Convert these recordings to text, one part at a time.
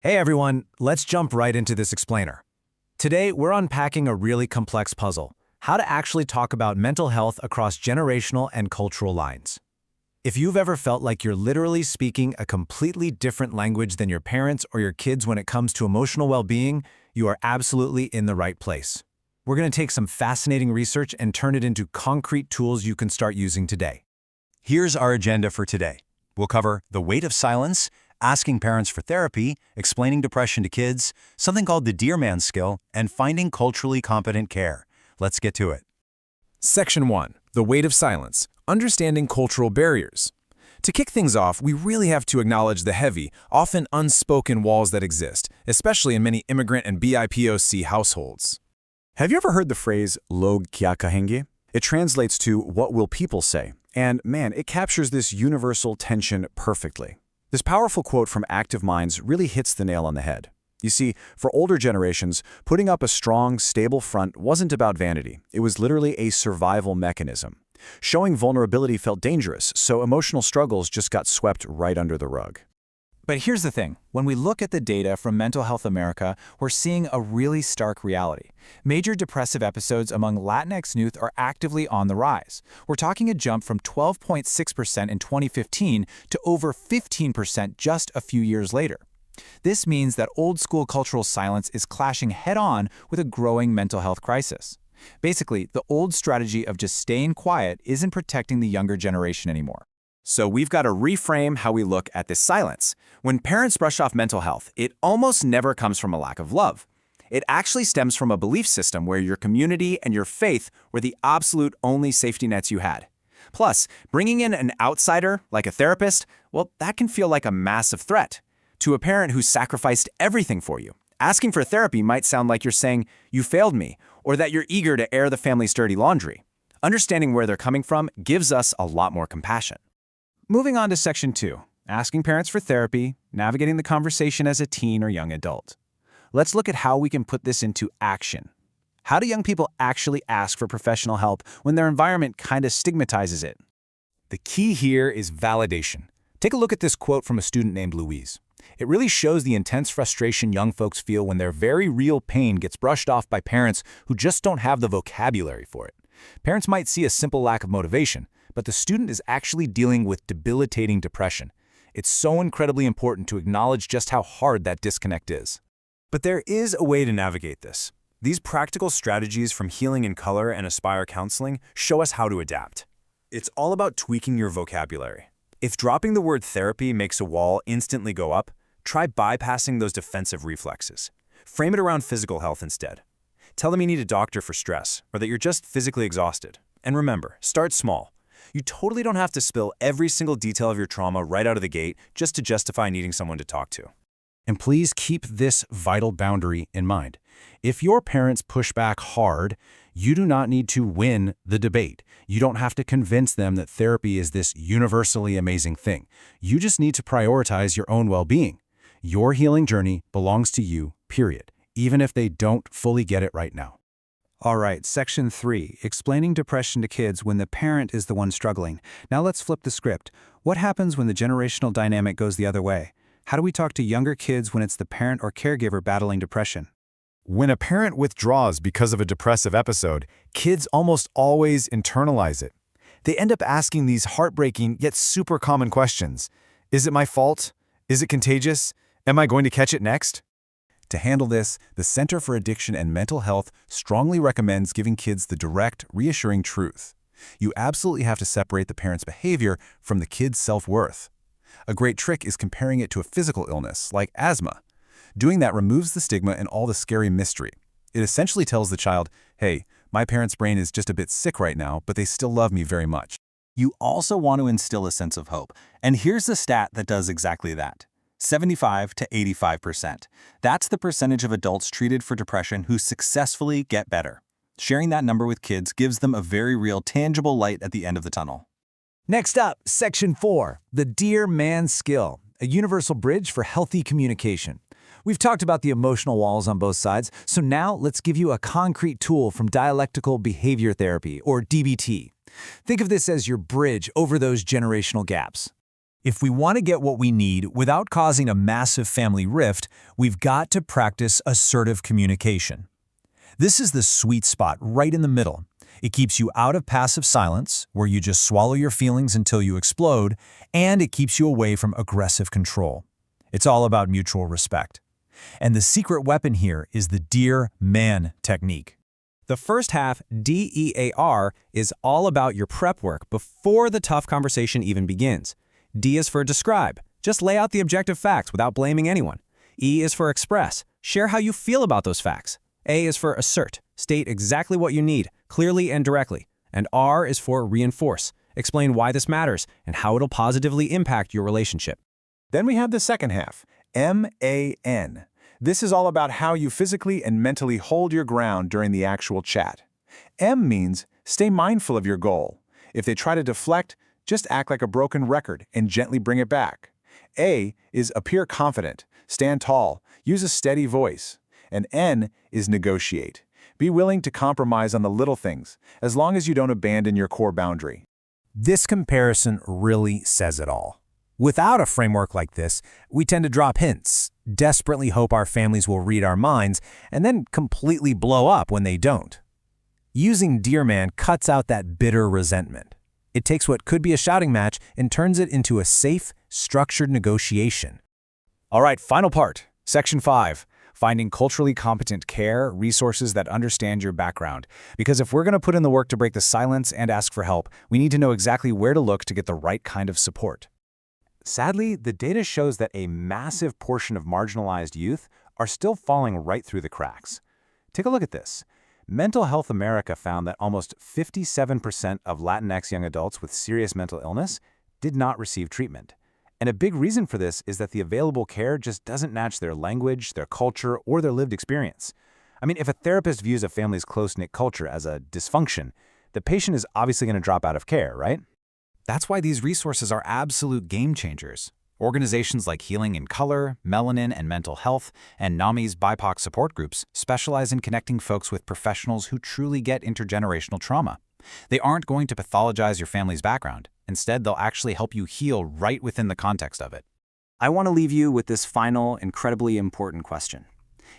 Hey everyone, let's jump right into this explainer. Today, we're unpacking a really complex puzzle, how to actually talk about mental health across generational and cultural lines. If you've ever felt like you're literally speaking a completely different language than your parents or your kids when it comes to emotional well-being, you are absolutely in the right place. We're going to take some fascinating research and turn it into concrete tools you can start using today. Here's our agenda for today. We'll cover the weight of silence, asking parents for therapy, explaining depression to kids, something called the Dear Man skill, and finding culturally competent care. Let's get to it. Section 1. The weight of silence. Understanding cultural barriers. To kick things off, we really have to acknowledge the heavy, often unspoken walls that exist, especially in many immigrant and BIPOC households. Have you ever heard the phrase "log kya kahenge"? It translates to "what will people say?" And man, it captures this universal tension perfectly. This powerful quote from Active Minds really hits the nail on the head. You see, for older generations, putting up a strong, stable front wasn't about vanity. It was literally a survival mechanism. Showing vulnerability felt dangerous, so emotional struggles just got swept right under the rug. But here's the thing. When we look at the data from Mental Health America, we're seeing a really stark reality. Major depressive episodes among Latinx youth are actively on the rise. We're talking a jump from 12.6% in 2015 to over 15% just a few years later. This means that old-school cultural silence is clashing head-on with a growing mental health crisis. Basically, the old strategy of just staying quiet isn't protecting the younger generation anymore. So we've got to reframe how we look at this silence. When parents brush off mental health, it almost never comes from a lack of love. It actually stems from a belief system where your community and your faith were the absolute only safety nets you had. Plus, bringing in an outsider, like a therapist, well, that can feel like a massive threat. To a parent who sacrificed everything for you, asking for therapy might sound like you're saying, "You failed me," or that you're eager to air the family's dirty laundry. Understanding where they're coming from gives us a lot more compassion. Moving on to Section 2, asking parents for therapy, navigating the conversation as a teen or young adult. Let's look at how we can put this into action. How do young people actually ask for professional help when their environment kind of stigmatizes it? The key here is validation. Take a look at this quote from a student named Louise. It really shows the intense frustration young folks feel when their very real pain gets brushed off by parents who just don't have the vocabulary for it. Parents might see a simple lack of motivation, but the student is actually dealing with debilitating depression. It's so incredibly important to acknowledge just how hard that disconnect is. But there is a way to navigate this. These practical strategies from Healing in Color and Aspire Counseling show us how to adapt. It's all about tweaking your vocabulary. If dropping the word therapy makes a wall instantly go up, try bypassing those defensive reflexes. Frame it around physical health instead. Tell them you need a doctor for stress, or that you're just physically exhausted. And remember, start small. You totally don't have to spill every single detail of your trauma right out of the gate just to justify needing someone to talk to. And please keep this vital boundary in mind. If your parents push back hard, you do not need to win the debate. You don't have to convince them that therapy is this universally amazing thing. You just need to prioritize your own well-being. Your healing journey belongs to you, period, even if they don't fully get it right now. All right, Section 3, explaining depression to kids when the parent is the one struggling. Now let's flip the script. What happens when the generational dynamic goes the other way? How do we talk to younger kids when it's the parent or caregiver battling depression? When a parent withdraws because of a depressive episode, kids almost always internalize it. They end up asking these heartbreaking yet super common questions. Is it my fault? Is it contagious? Am I going to catch it next? To handle this, the Center for Addiction and Mental Health strongly recommends giving kids the direct, reassuring truth. You absolutely have to separate the parent's behavior from the kid's self-worth. A great trick is comparing it to a physical illness, like asthma. Doing that removes the stigma and all the scary mystery. It essentially tells the child, hey, my parent's brain is just a bit sick right now, but they still love me very much. You also want to instill a sense of hope. And here's the stat that does exactly that. 75 to 85%. That's the percentage of adults treated for depression who successfully get better. Sharing that number with kids gives them a very real, tangible light at the end of the tunnel. Next up, Section 4, the Dear Man skill, a universal bridge for healthy communication. We've talked about the emotional walls on both sides, so now let's give you a concrete tool from dialectical behavior therapy, or DBT. Think of this as your bridge over those generational gaps. If we want to get what we need without causing a massive family rift, we've got to practice assertive communication. This is the sweet spot right in the middle. It keeps you out of passive silence, where you just swallow your feelings until you explode, and it keeps you away from aggressive control. It's all about mutual respect. And the secret weapon here is the Dear Man technique. The first half, DEAR, is all about your prep work before the tough conversation even begins. D is for describe. Just lay out the objective facts without blaming anyone. E is for express. Share how you feel about those facts. A is for assert. State exactly what you need, clearly and directly. And R is for reinforce. Explain why this matters and how it'll positively impact your relationship. Then we have the second half, MAN. This is all about how you physically and mentally hold your ground during the actual chat. M means stay mindful of your goal. If they try to deflect, just act like a broken record and gently bring it back. A is appear confident, stand tall, use a steady voice. And N is negotiate. Be willing to compromise on the little things, as long as you don't abandon your core boundary. This comparison really says it all. Without a framework like this, we tend to drop hints, desperately hope our families will read our minds, and then completely blow up when they don't. Using Dear Man cuts out that bitter resentment. It takes what could be a shouting match and turns it into a safe, structured negotiation. All right, final part, Section 5. Finding culturally competent care, resources that understand your background. Because if we're going to put in the work to break the silence and ask for help, we need to know exactly where to look to get the right kind of support. Sadly, the data shows that a massive portion of marginalized youth are still falling right through the cracks. Take a look at this. Mental Health America found that almost 57% of Latinx young adults with serious mental illness did not receive treatment. And a big reason for this is that the available care just doesn't match their language, their culture, or their lived experience. I mean, if a therapist views a family's close-knit culture as a dysfunction, the patient is obviously going to drop out of care, right? That's why these resources are absolute game changers. Organizations like Healing in Color, Melanin and Mental Health, and NAMI's BIPOC support groups specialize in connecting folks with professionals who truly get intergenerational trauma. They aren't going to pathologize your family's background. Instead, they'll actually help you heal right within the context of it. I want to leave you with this final, incredibly important question.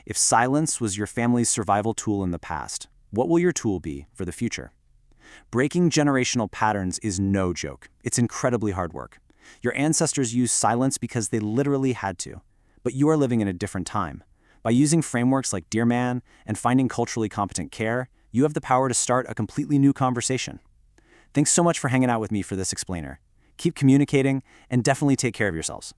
If silence was your family's survival tool in the past, what will your tool be for the future? Breaking generational patterns is no joke. It's incredibly hard work. Your ancestors used silence because they literally had to. But you are living in a different time. By using frameworks like Dear Man and finding culturally competent care, you have the power to start a completely new conversation. Thanks so much for hanging out with me for this explainer. Keep communicating and definitely take care of yourselves.